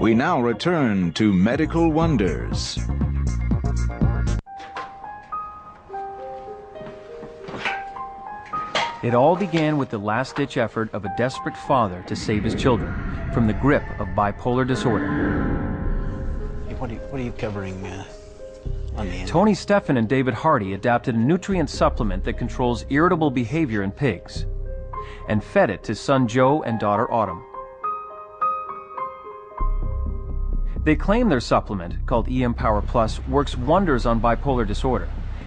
We now return to Medical Wonders. It all began with the last-ditch effort of a desperate father to save his children from the grip of bipolar disorder. Hey, what are you covering on the end? Tony Stephan and David Hardy adapted a nutrient supplement that controls irritable behavior in pigs and fed it to son Joe and daughter Autumn. They claim their supplement, called EM Power Plus, works wonders on bipolar disorder,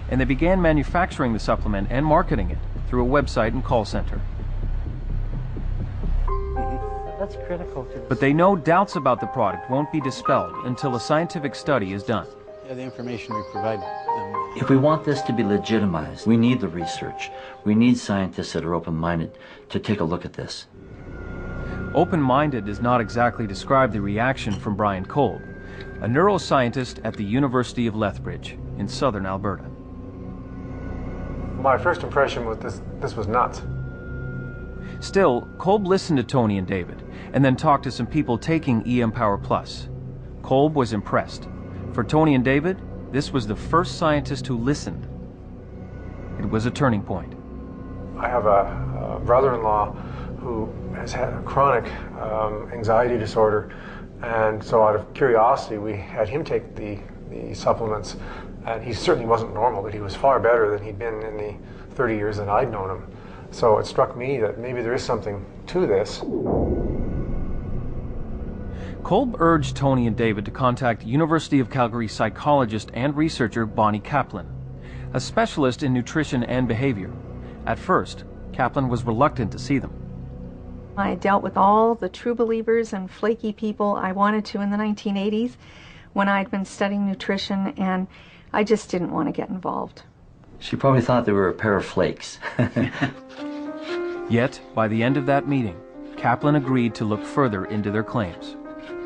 and they began manufacturing the supplement and marketing it through a website and call center. That's critical to this. But they know doubts about the product won't be dispelled until a scientific study is done. Yeah, the information we provide them. If we want this to be legitimized, we need the research. We need scientists that are open-minded to take a look at this. Open-minded does not exactly describe the reaction from Brian Kolb, a neuroscientist at the University of Lethbridge in southern Alberta. My first impression was this was nuts. Still, Kolb listened to Tony and David and then talked to some people taking EM Power Plus. Kolb was impressed. For Tony and David, this was the first scientist who listened. It was a turning point. I have a brother-in-law who has had a chronic anxiety disorder, and so out of curiosity we had him take the supplements, and he certainly wasn't normal, but he was far better than he'd been in the 30 years that I'd known him. So it struck me that maybe there is something to this. Kolb urged Tony and David to contact University of Calgary psychologist and researcher Bonnie Kaplan, a specialist in nutrition and behavior. At first, Kaplan was reluctant to see them. I dealt with all the true believers and flaky people I wanted to in the 1980s when I'd been studying nutrition, and I just didn't want to get involved. She probably thought they were a pair of flakes. Yet, by the end of that meeting, Kaplan agreed to look further into their claims.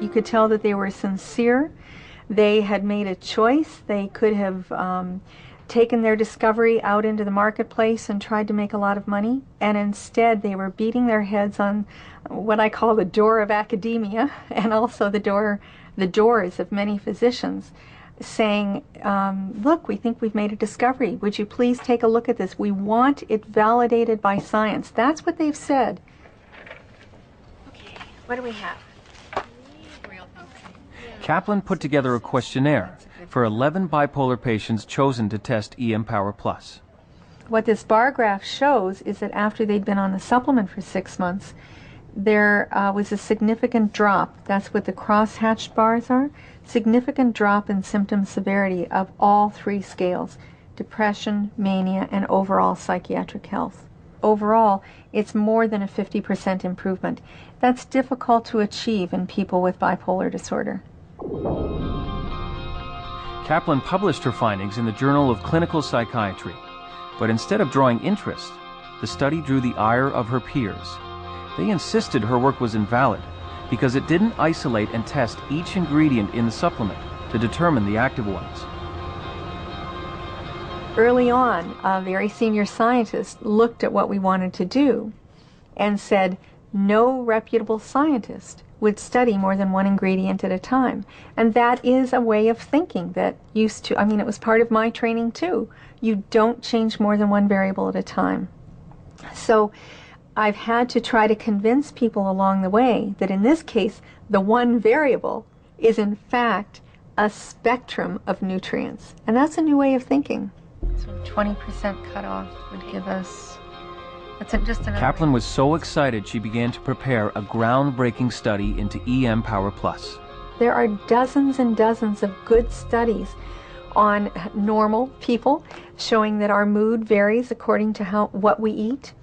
You could tell that they were sincere. They had made a choice. They could have taken their discovery out into the marketplace and tried to make a lot of money, and instead they were beating their heads on what I call the door of academia, and also the doors of many physicians, saying, look, we think we've made a discovery. Would you please take a look at this? We want it validated by science. That's what they've said. Okay, what do we have? Kaplan put together a questionnaire for 11 bipolar patients chosen to test EM Power Plus. What this bar graph shows is that after they'd been on the supplement for 6 months, there was a significant drop. That's what the cross-hatched bars are. Significant drop in symptom severity of all three scales: depression, mania, and overall psychiatric health. Overall, it's more than a 50% improvement. That's difficult to achieve in people with bipolar disorder. Kaplan published her findings in the Journal of Clinical Psychiatry, but instead of drawing interest, the study drew the ire of her peers. They insisted her work was invalid because it didn't isolate and test each ingredient in the supplement to determine the active ones. Early on, a very senior scientist looked at what we wanted to do and said no reputable scientist would study more than one ingredient at a time. And that is a way of thinking that used to, it was part of my training too. You don't change more than one variable at a time. So I've had to try to convince people along the way that in this case, the one variable is in fact a spectrum of nutrients. And that's a new way of thinking. So 20% cutoff would give us, Kaplan was so excited she began to prepare a groundbreaking study into EM Power Plus. There are dozens and dozens of good studies on normal people showing that our mood varies according to what we eat.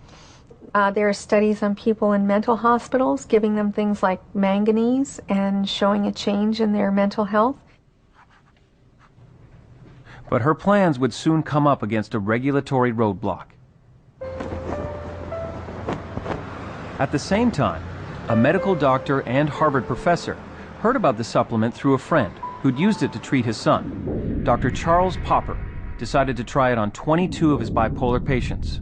There are studies on people in mental hospitals giving them things like manganese and showing a change in their mental health. But her plans would soon come up against a regulatory roadblock. At the same time, a medical doctor and Harvard professor heard about the supplement through a friend who'd used it to treat his son. Dr. Charles Popper decided to try it on 22 of his bipolar patients.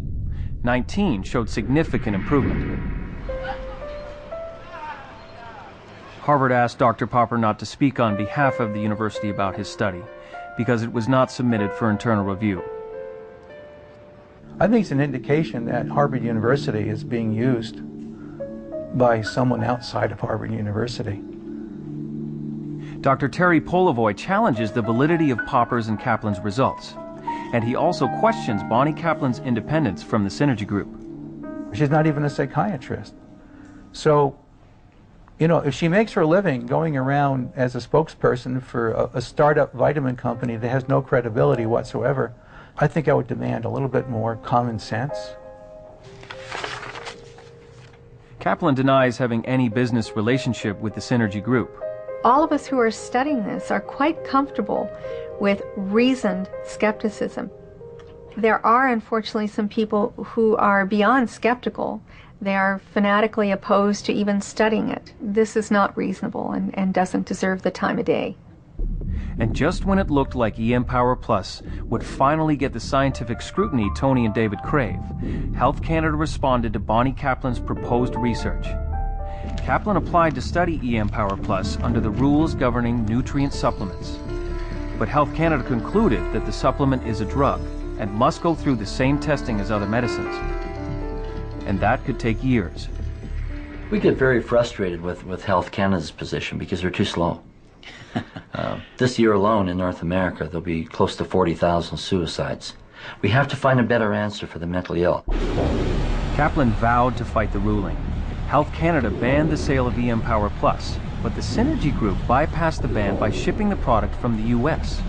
19 showed significant improvement. Harvard asked Dr. Popper not to speak on behalf of the university about his study because it was not submitted for internal review. I think it's an indication that Harvard University is being used by someone outside of Harvard University. Dr. Terry Polovoy challenges the validity of Popper's and Kaplan's results, and he also questions Bonnie Kaplan's independence from the Synergy Group. She's not even a psychiatrist. So, you know, if she makes her living going around as a spokesperson for a startup vitamin company that has no credibility whatsoever, I think I would demand a little bit more common sense. Kaplan denies having any business relationship with the Synergy Group. All of us who are studying this are quite comfortable with reasoned skepticism. There are, unfortunately, some people who are beyond skeptical. They are fanatically opposed to even studying it. This is not reasonable and doesn't deserve the time of day. And just when it looked like EM Power Plus would finally get the scientific scrutiny Tony and David crave, Health Canada responded to Bonnie Kaplan's proposed research. Kaplan applied to study EM Power Plus under the rules governing nutrient supplements. But Health Canada concluded that the supplement is a drug and must go through the same testing as other medicines. And that could take years. We get very frustrated with Health Canada's position because they're too slow. This year alone in North America, there'll be close to 40,000 suicides. We have to find a better answer for the mentally ill. Kaplan vowed to fight the ruling. Health Canada banned the sale of EM Power Plus, but the Synergy Group bypassed the ban by shipping the product from the U.S.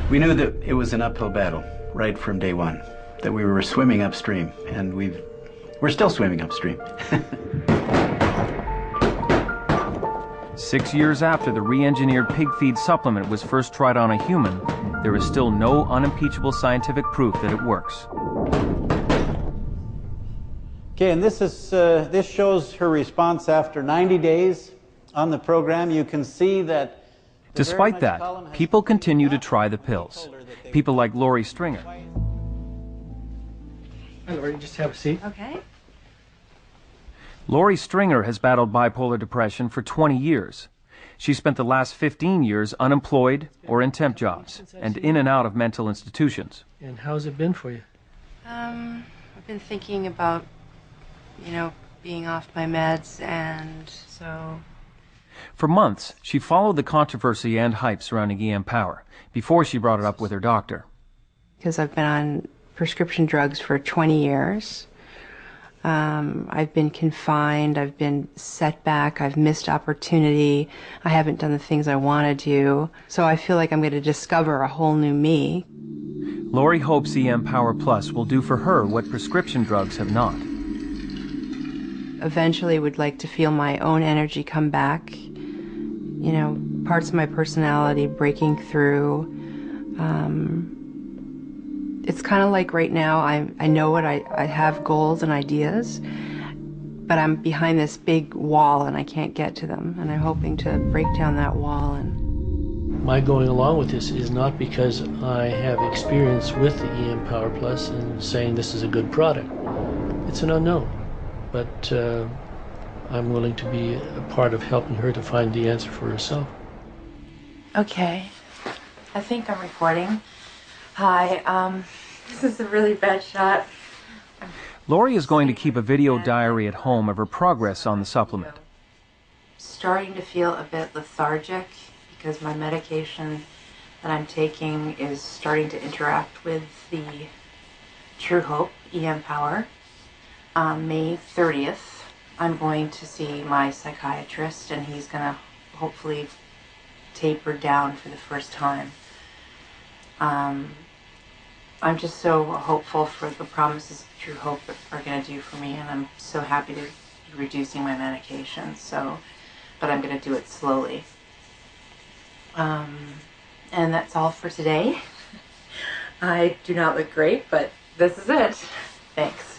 We knew that it was an uphill battle right from day one, that we were swimming upstream, and we're still swimming upstream. 6 years after the re-engineered pig feed supplement was first tried on a human, there is still no unimpeachable scientific proof that it works. Okay, and this shows her response after 90 days on the program. You can see that. Despite that, people continue to try the pills. People like Lori Stringer. Hi, Lori, just have a seat. Okay. Lori Stringer has battled bipolar depression for 20 years. She spent the last 15 years unemployed or in temp jobs and in and out of mental institutions. And how's it been for you? I've been thinking about, being off my meds, and so... For months, she followed the controversy and hype surrounding EM Power before she brought it up with her doctor. Because I've been on prescription drugs for 20 years. I've been confined, I've been set back, I've missed opportunity, I haven't done the things I want to do. So I feel like I'm going to discover a whole new me. Lori hopes EM Power Plus will do for her what prescription drugs have not. Eventually would like to feel my own energy come back, parts of my personality breaking through. It's kind of like right now, I know what I have goals and ideas, but I'm behind this big wall and I can't get to them, and I'm hoping to break down that wall. And My going along with this is not because I have experience with the EM Power Plus and saying this is a good product. It's an unknown, but I'm willing to be a part of helping her to find the answer for herself. Okay, I think I'm recording. Hi, this is a really bad shot. Lori is going to keep a video diary at home of her progress on the supplement. Starting to feel a bit lethargic because my medication that I'm taking is starting to interact with the Truehope EM Power. On May 30th, I'm going to see my psychiatrist, and he's going to hopefully taper down for the first time. I'm just so hopeful for the promises Truehope are going to do for me, and I'm so happy to be reducing my medication. But I'm going to do it slowly. And that's all for today. I do not look great, but this is it. Thanks.